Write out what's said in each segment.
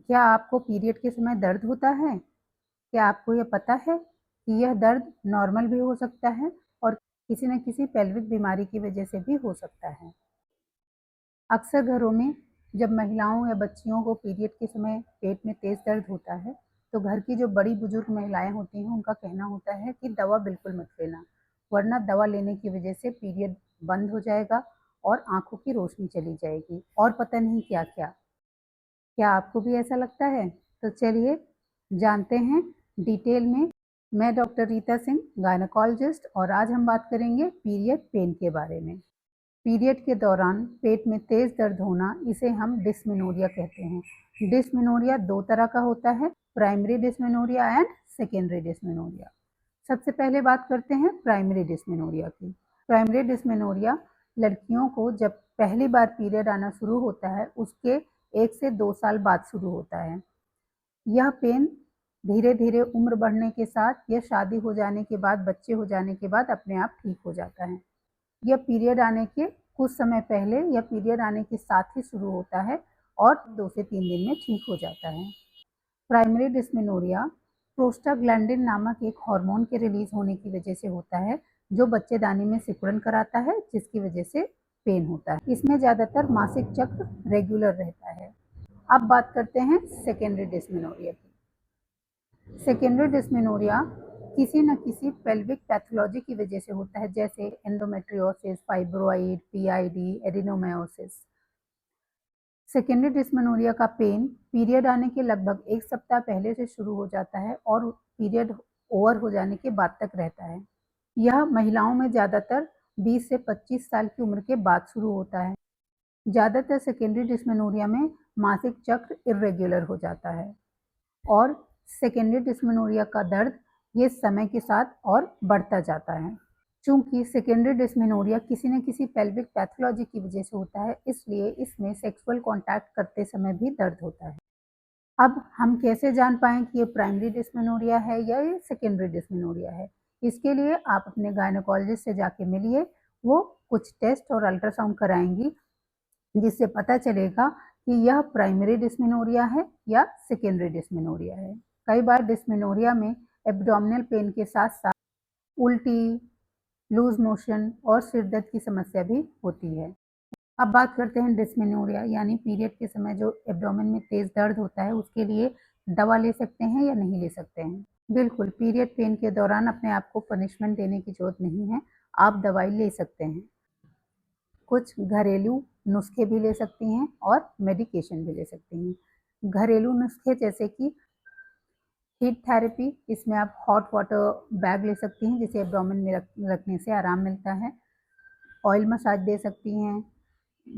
क्या आपको पीरियड के समय दर्द होता है? क्या आपको यह पता है कि यह दर्द नॉर्मल भी हो सकता है और किसी न किसी पेल्विक बीमारी की वजह से भी हो सकता है? अक्सर घरों में जब महिलाओं या बच्चियों को पीरियड के समय पेट में तेज़ दर्द होता है, तो घर की जो बड़ी बुजुर्ग महिलाएं होती हैं, उनका कहना होता है कि दवा बिल्कुल मत लेना, वरना दवा लेने की वजह से पीरियड बंद हो जाएगा और आंखों की रोशनी चली जाएगी और पता नहीं क्या-क्या। क्या आपको भी ऐसा लगता है? तो चलिए जानते हैं डिटेल में। मैं डॉक्टर रीता सिंह, गायनेकोलॉजिस्ट, और आज हम बात करेंगे पीरियड पेन के बारे में। पीरियड के दौरान पेट में तेज़ दर्द होना, इसे हम डिस्मेनोरिया कहते हैं। डिस्मेनोरिया दो तरह का होता है, primary dysmenorrhea and secondary dysmenorrhea. सबसे पहले बात करते हैं प्राइमरी डिस्मेनोरिया की। प्राइमरी डिस्मेनोरिया लड़कियों को जब पहली बार पीरियड आना शुरू होता है, उसके 1 से 2 साल बाद शुरू होता है। यह पेन धीरे-धीरे उम्र बढ़ने के साथ या शादी हो जाने के बाद, बच्चे हो जाने के बाद अपने आप ठीक हो जाता है। यह पीरियड आने के कुछ समय पहले या पीरियड आने के साथ ही शुरू होता है और 2 से 3 दिन में ठीक हो जाता है। प्राइमरी डिस्मेनोरिया प्रोस्टाग्लैंडिन नामक एक हार्मोन के रिलीज होने की वजह से होता है, जो बच्चेदानी में सिकुड़न कराता है, जिसकी वजह से पेन होता है। इसमें ज़्यादातर मासिक चक्र रेगुलर रहता है। अब बात करते हैं सेकेंडरी डिस्मेनोरिया की। सेकेंडरी डिस्मेनोरिया किसी न किसी पेल्विक पैथोलॉजी की वजह से होता है, जैसे endometriosis, fibroid, PID, adenomyosis. Secondary dysmenorrhea का पेन पीरियड आने के लगभग 1 सप्ताह पहले से शुरू हो जाता है और पीरियड ओवर हो जाने के बाद तक रहता है। यह महिलाओं में ज़्यादातर 20 से 25 साल की उम्र के बाद शुरू होता है। ज़्यादातर सेकेंडरी डिस्मेनोरिया में मासिक चक्र इर्रेगुलर हो जाता है और सेकेंडरी डिस्मेनोरिया का दर्द ये समय के साथ और बढ़ता जाता है। चूंकि सेकेंडरी डिस्मेनोरिया किसी न किसी पेल्विक पैथोलॉजी की वजह से होता है, इसलिए इसमें सेक्सुअल कॉन्टैक्ट करते समय भी दर्द होता है। अब हम कैसे जान पाएँ कि ये प्राइमरी डिस्मेनोरिया है या ये सेकेंडरी डिस्मेनोरिया है? इसके लिए आप अपने गायनेकोलॉजिस्ट से जाके मिलिए, वो कुछ टेस्ट और अल्ट्रासाउंड कराएँगी, जिससे पता चलेगा कि यह प्राइमरी डिस्मेनोरिया है या सेकेंडरी डिस्मेनोरिया है। कई बार डिस्मेनोरिया में एब्डोमिनल पेन के साथ-साथ उल्टी, लूज मोशन और सिर दर्द की समस्या भी होती है। अब बात करते हैं डिस्मेनोरिया यानी पीरियड के समय जो एब्डोमेन में तेज़ दर्द होता है, उसके लिए दवा ले सकते हैं या नहीं ले सकते हैं? बिल्कुल, पीरियड पेन के दौरान अपने आप को पनिशमेंट देने की ज़रूरत नहीं है, आप दवाई ले सकते हैं। कुछ घरेलू नुस्खे भी ले सकती हैं और मेडिकेशन भी ले सकती हैं। घरेलू नुस्खे जैसे कि हीट थेरेपी, इसमें आप हॉट वाटर बैग ले सकती हैं, जिसे एब्डोमेन में रखने से आराम मिलता है। ऑयल मसाज दे सकती हैं,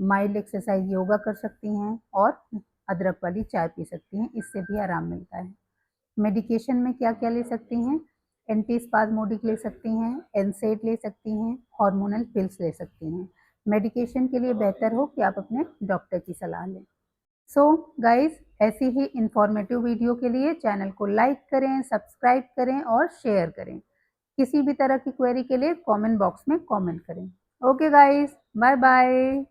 माइल्ड एक्सरसाइज योगा कर सकती हैं और अदरक वाली चाय पी सकती हैं, इससे भी आराम मिलता है। मेडिकेशन में क्या-क्या ले सकती हैं? एंटीस्पाज़मोडिक ले सकती हैं, एनसेड ले सकती हैं, हार्मोनल पिल्स ले सकती हैं। मेडिकेशन के लिए बेहतर हो कि आप अपने डॉक्टर की सलाह लें। सो गाइस, ऐसी ही इंफॉर्मेटिव वीडियो के लिए चैनल को लाइक करें, सब्सक्राइब करें और शेयर करें। किसी भी तरह की क्वेरी के लिए कमेंट बॉक्स में कमेंट करें। Okay guys, bye bye.